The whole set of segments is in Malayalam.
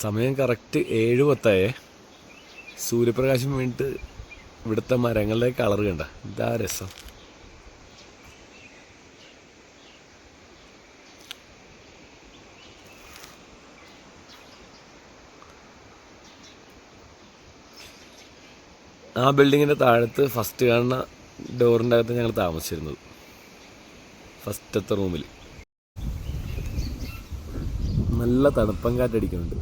സമയം കറക്റ്റ് 7:10. സൂര്യപ്രകാശം വീണിട്ട് ഇവിടുത്തെ മരങ്ങളുടെ കളർ കണ്ട, ഇതാ രസം. ആ ബിൽഡിങ്ങിൻ്റെ താഴത്ത് ഫസ്റ്റ് കാണുന്ന ഡോറിൻ്റെ അകത്ത് ഞങ്ങൾ താമസിച്ചിരുന്നത്, ഫസ്റ്റത്തെ റൂമിൽ. നല്ല തണുപ്പം കാറ്റടിക്കുന്നുണ്ട്.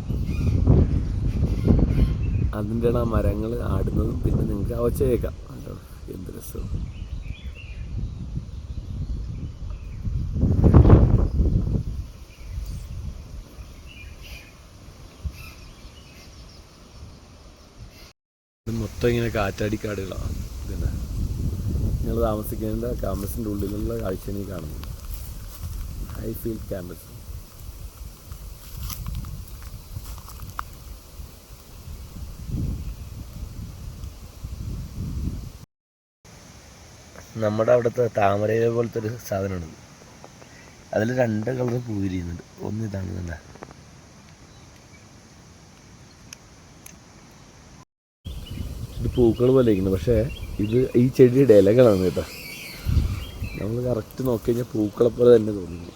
അതിൻ്റെ ആ മരങ്ങൾ ആടുന്നതും പിന്നെ നിങ്ങൾക്ക് അവച്ച കേൾക്കാം. എന്ത് രസം. മൊത്തം ഇങ്ങനെ കാറ്റാടിക്കാടുകളാണ്. പിന്നെ ഞങ്ങൾ താമസിക്കേണ്ട ക്യാമ്പസിൻ്റെ ഉള്ളിലുള്ള കാഴ്ചയാണ് ഈ കാണുന്നത്. High field campus. നമ്മുടെ അവിടുത്തെ താമരയിലെ പോലത്തെ ഒരു സാധനമാണ്. അതിൽ 2 കളർ പൂ വിരിയുന്നുണ്ട്. ഒന്ന് ഇതാണ് തന്നെ. ഇത് പൂക്കൾ പോലെ ഇരിക്കുന്നു, പക്ഷേ ഇത് ഈ ചെടിയുടെ ഇലകളാണ് കേട്ടോ. നമ്മൾ കറക്റ്റ് നോക്കി കഴിഞ്ഞാൽ പൂക്കളെ പോലെ തന്നെ തോന്നുന്നു.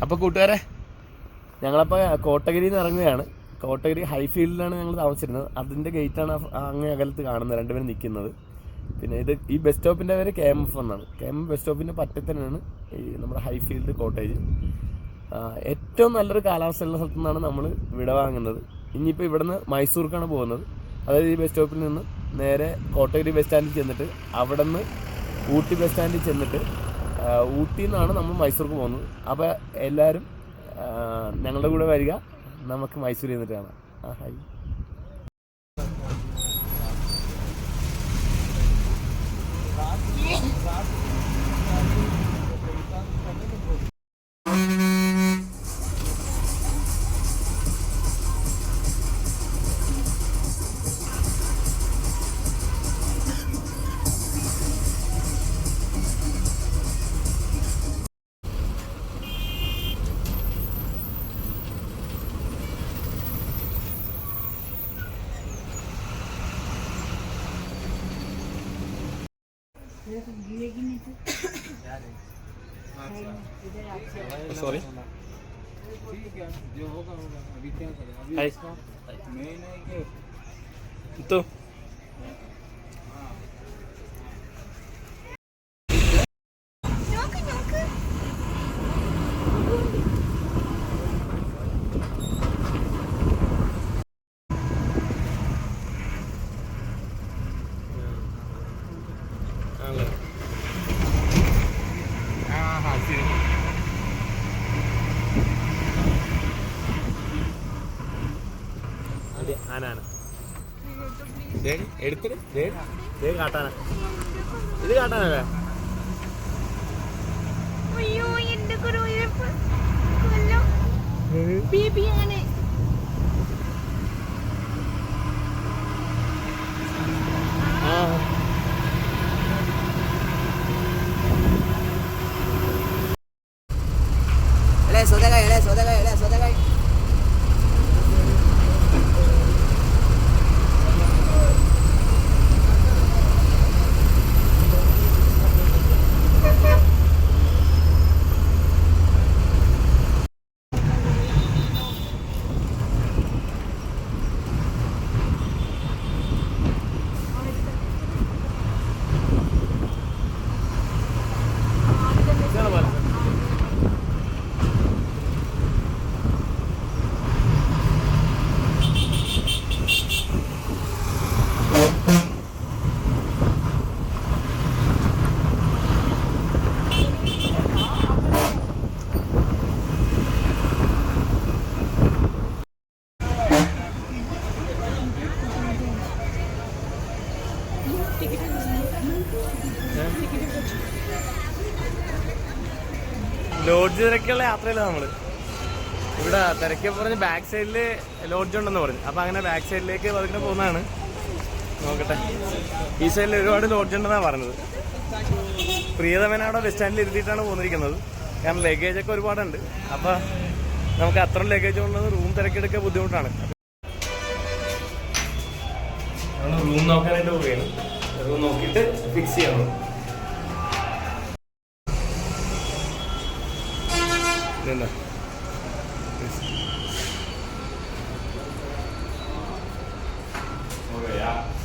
അപ്പോൾ കൂട്ടുകാരെ, ഞങ്ങളപ്പോൾ കോട്ടഗിരിയിൽ നിന്ന് ഇറങ്ങുകയാണ്. കോട്ടഗിരി ഹൈഫീൽഡിലാണ് ഞങ്ങൾ താമസിച്ചിരുന്നത്. അതിൻ്റെ ഗേറ്റാണ് അങ്ങേ അകലത്ത് കാണുന്നത്, 2 പേരും നിൽക്കുന്നത്. പിന്നെ ഈ ബസ് സ്റ്റോപ്പിൻ്റെ പേര് KMF എന്നാണ്. KMF ബസ് സ്റ്റോപ്പിൻ്റെ പറ്റത്തന്നെയാണ് ഈ നമ്മുടെ ഹൈഫീൽഡ് കോട്ടേജ്. ഏറ്റവും നല്ലൊരു കാലാവസ്ഥയുള്ള സ്ഥലത്തു നിന്നാണ് നമ്മൾ വിട വാങ്ങുന്നത്. ഇനിയിപ്പോൾ ഇവിടുന്ന് മൈസൂർക്കാണ് പോകുന്നത്. അതായത് ഈ ബസ് സ്റ്റോപ്പിൽ നിന്ന് നേരെ കോട്ടഗിരി ബസ് സ്റ്റാൻഡിൽ ചെന്നിട്ട് അവിടെ നിന്ന് ഊട്ടി ബസ് സ്റ്റാൻഡിൽ ചെന്നിട്ട് ഊട്ടിയിൽ നിന്നാണ് നമ്മൾ മൈസൂർക്ക് പോകുന്നത്. അപ്പോൾ എല്ലാവരും ഞങ്ങളുടെ കൂടെ വരിക, നമുക്ക് മൈസൂർ ചെന്നിട്ട് കാണാം. ഹായ്. सॉरी, जो होगा अभी क्या करें. अभी इसका मेन है कि तो എടുത്തിട്ട് കാട്ടാന, ഇത് കാട്ടാനല്ലേ? ലോഡ്ജ് തിരക്കുള്ള യാത്രയിലാണ് നമ്മൾ. ഇവിടെ തിരക്കിയപ്പോൾ പറഞ്ഞ് ബാക്ക് സൈഡിൽ ലോഡ്ജ് ഉണ്ടെന്ന് പറഞ്ഞു. അപ്പോൾ അങ്ങനെ ബാക്ക് സൈഡിലേക്ക് പതുക്കെ പോകുന്നതാണ്. നോക്കട്ടെ, ഈ സൈഡിൽ ഒരുപാട് ലോഡ്ജ് ഉണ്ടെന്നാണ് പറഞ്ഞത്. പ്രിയതമനവിടെ ബസ് സ്റ്റാൻഡിൽ ഇരുത്തിയിട്ടാണ് പോന്നിരിക്കുന്നത്. കാരണം ലഗേജൊക്കെ ഒരുപാടുണ്ട്. അപ്പോൾ നമുക്ക് അത്ര ലഗേജ് ഉള്ളത് റൂം തിരക്കെടുക്കാൻ ബുദ്ധിമുട്ടാണ്. നമ്മൾ റൂം നോക്കാനായിട്ട് പോവുകയാണ്. റൂം നോക്കിയിട്ട് ഫിക്സ് ചെയ്യണം. ഇതെന്താ Okay, yeah.